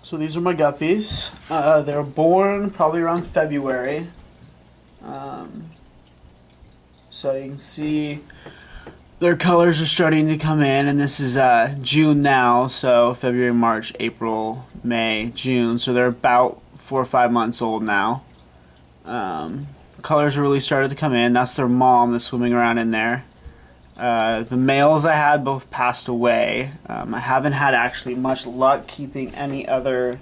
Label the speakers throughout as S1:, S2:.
S1: So these are my guppies. They were born probably around February. So you can see their colors are starting to come in, and this is June now, so February, March, April, May, June. So they're about 4 or 5 months old now. Colors are really started to come in. That's their mom that's swimming around in there. The males I had both passed away. I haven't had actually much luck keeping any other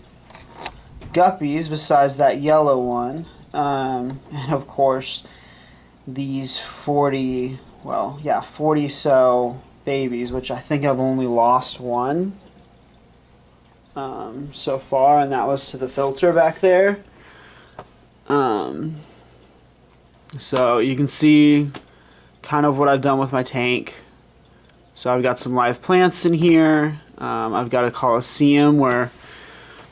S1: guppies besides that yellow one. And of course, these 40 so babies, which I think I've only lost one so far, and that was to the filter back there. So you can see kind of what I've done with my tank. So I've got some live plants in here. I've got a coliseum where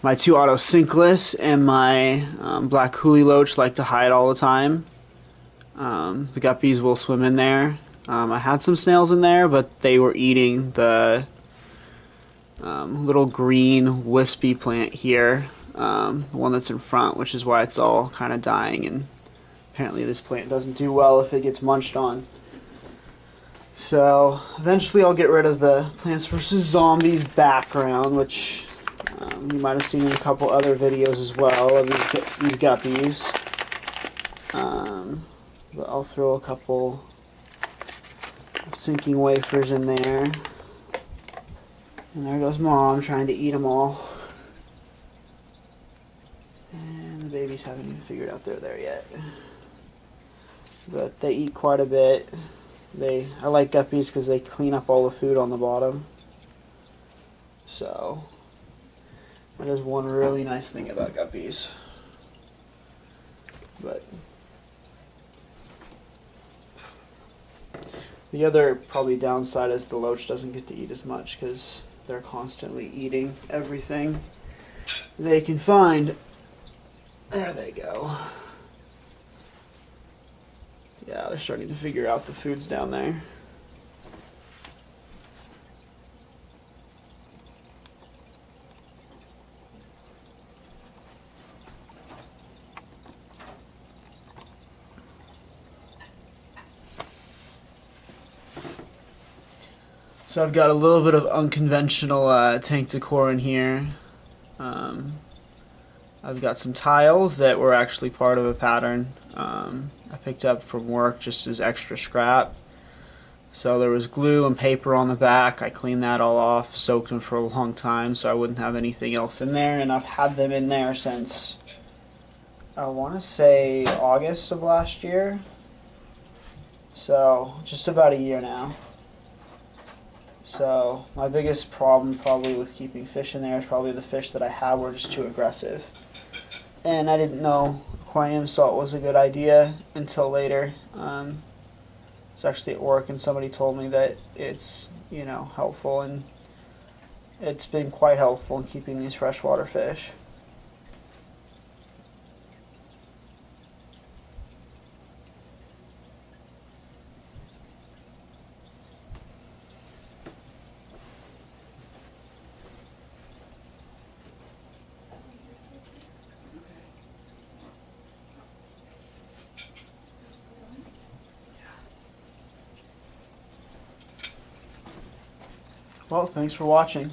S1: my 2 autocinkless and my black coolie loach like to hide all the time. The guppies will swim in there. I had some snails in there, but they were eating the little green wispy plant here, the one that's in front, which is why it's all kind of dying, and apparently this plant doesn't do well if it gets munched on. So eventually I'll get rid of the Plants vs. Zombies background, which you might have seen in a couple other videos as well of these guppies. But I'll throw a couple sinking wafers in there. And there goes Mom trying to eat them all. And the babies haven't even figured out they're there yet. But they eat quite a bit. I like guppies because they clean up all the food on the bottom. So that is one really nice thing about guppies. But the other probably downside is the loach doesn't get to eat as much because they're constantly eating everything they can find. There they go. Yeah, they're starting to figure out the foods down there. So I've got a little bit of unconventional tank decor in here. I've got some tiles that were actually part of a pattern I picked up from work just as extra scrap. So there was glue and paper on the back. I cleaned that all off, soaked them for a long time so I wouldn't have anything else in there, and I've had them in there since I want to say August of last year. So just about a year now. So my biggest problem probably with keeping fish in there is probably the fish that I had were just too aggressive. And I didn't know aquarium salt was a good idea until later. It's actually at work and somebody told me that it's, helpful, and it's been quite helpful in keeping these freshwater fish. Well, thanks for watching.